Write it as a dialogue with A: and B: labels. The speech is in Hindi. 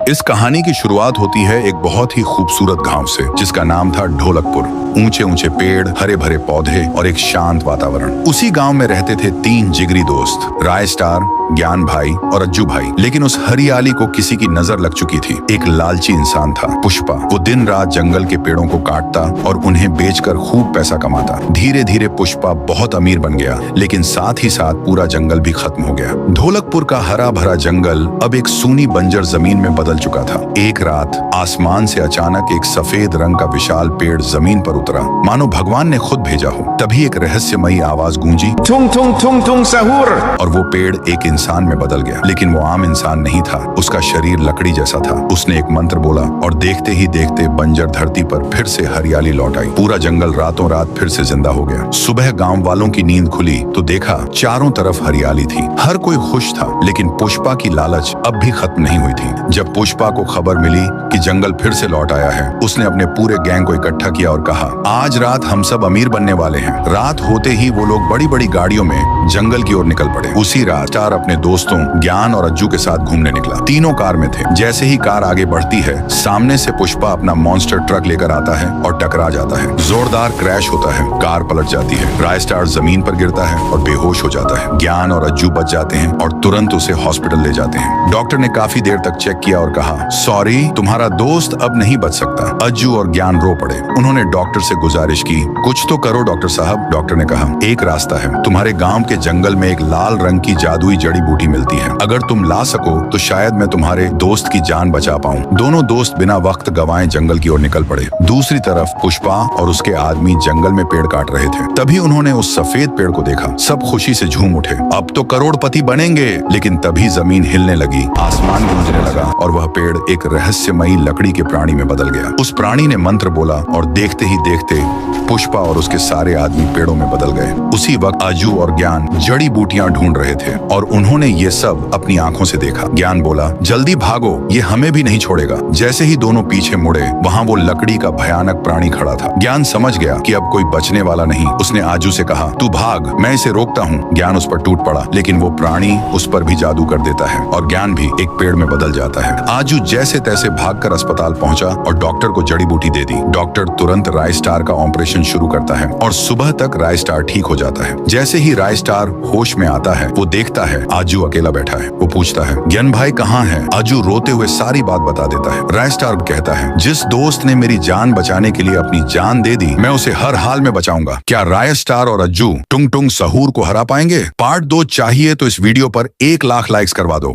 A: इस कहानी की शुरुआत होती है एक बहुत ही खूबसूरत गांव से, जिसका नाम था ढोलकपुर। ऊंचे ऊंचे पेड़, हरे भरे पौधे और एक शांत वातावरण। उसी गांव में रहते थे 3 जिगरी दोस्त, राय स्टार, ज्ञान भाई और अज्जू भाई। लेकिन उस हरियाली को किसी की नजर लग चुकी थी। एक लालची इंसान था, पुष्पा। वो दिन रात जंगल के पेड़ों को काटता और उन्हें बेचकर खूब पैसा कमाता। धीरे धीरे पुष्पा बहुत अमीर बन गया, लेकिन साथ ही साथ पूरा जंगल भी खत्म हो गया। ढोलकपुर का हरा भरा जंगल अब एक सूनी बंजर जमीन में बदल चुका था। एक रात आसमान से अचानक एक सफेद रंग का विशाल पेड़ जमीन पर उतरा, मानो भगवान ने खुद भेजा हो। तभी एक रहस्यमयी आवाज गूंजी,
B: tung tung tung tung सहूर।
A: और वो पेड़ एक इंसान में बदल गया। लेकिन वो आम इंसान नहीं था, उसका शरीर लकड़ी जैसा था। उसने एक मंत्र बोला और देखते ही देखते बंजर धरती पर फिर से हरियाली लौट आई। पूरा जंगल रातों रात फिर से जिंदा हो गया। सुबह गांव वालों की नींद खुली तो देखा चारों तरफ हरियाली थी। हर कोई खुश था, लेकिन पुष्पा की लालच अब भी खत्म नहीं हुई थी। जब पुष्पा को खबर मिली कि जंगल फिर से लौट आया है, उसने अपने पूरे गैंग को इकट्ठा किया और कहा, आज रात हम सब अमीर बनने वाले हैं। रात होते ही वो लोग बड़ी बड़ी गाड़ियों में जंगल की ओर निकल पड़े। उसी रात स्टार अपने दोस्तों ज्ञान और अज्जू के साथ घूमने निकला। तीनों कार में थे। जैसे ही कार आगे बढ़ती है, सामने से पुष्पा अपना मॉन्स्टर ट्रक लेकर आता है और टकरा जाता है। जोरदार क्रैश होता है, कार पलट जाती है। राय स्टार जमीन पर गिरता है और बेहोश हो जाता है। ज्ञान और अज्जू बच जाते हैं और तुरंत उसे हॉस्पिटल ले जाते हैं। डॉक्टर ने काफी देर तक चेक किया और कहा, सॉरी, तुम्हारा दोस्त अब नहीं बच सकता। अज्जू और ज्ञान रो पड़े। उन्होंने डॉक्टर से गुजारिश की, कुछ तो करो डॉक्टर साहब। डॉक्टर ने कहा, एक रास्ता है। तुम्हारे गांव के जंगल में एक लाल रंग की जादुई जड़ी बूटी मिलती है। अगर तुम ला सको तो शायद मैं तुम्हारे दोस्त की जान बचा पाऊं। दोनों दोस्त बिना वक्त गवाए जंगल की ओर निकल पड़े। दूसरी तरफ पुष्पा और उसके आदमी जंगल में पेड़ काट रहे थे। तभी उन्होंने उस सफेद पेड़ को देखा। सब खुशी से झूम उठे, अब तो करोड़पति बनेंगे। लेकिन तभी जमीन हिलने लगी, आसमान गूंजने लगा और वह पेड़ एक रहस्यमयी लकड़ी के प्राणी में बदल गया। उस प्राणी ने मंत्र बोला और देखते ही देखते पुष्पा और उसके सारे आदमी पेड़ों में बदल गए। उसी वक्त अज्जू और ज्ञान जड़ी बूटियां ढूंढ रहे थे और उन्होंने ये सब अपनी आंखों से देखा। ज्ञान बोला, जल्दी भागो, ये हमें भी नहीं छोड़ेगा। जैसे ही दोनों पीछे मुड़े, वहां वो लकड़ी का भयानक प्राणी खड़ा था। ज्ञान समझ गया कि अब कोई बचने वाला नहीं। उसने आजू से कहा, तू भाग, मैं इसे रोकता हूँ। ज्ञान उस पर टूट पड़ा, लेकिन वो प्राणी उस पर भी जादू कर देता है और ज्ञान भी एक पेड़ में बदल जाता है। आजू जैसे तैसे भागकर अस्पताल पहुंचा और डॉक्टर को जड़ी बूटी दे दी। डॉक्टर तुरंत राय स्टार का ऑपरेशन शुरू करता है और सुबह तक राय स्टार ठीक हो जाता है। जैसे ही राय स्टार होश में आता है, वो देखता है आजू अकेला बैठा है। वो पूछता है, ज्ञान भाई कहाँ है? आजू रोते हुए सारी बात बता देता है। राय स्टार कहता है, जिस दोस्त ने मेरी जान बचाने के लिए अपनी जान दे दी, मैं उसे हर हाल में बचाऊंगा। क्या राय स्टार और अज्जू टुंग टुंग सहूर को हरा पाएंगे? पार्ट 2 चाहिए तो इस वीडियो पर 1 लाख लाइक्स करवा दो।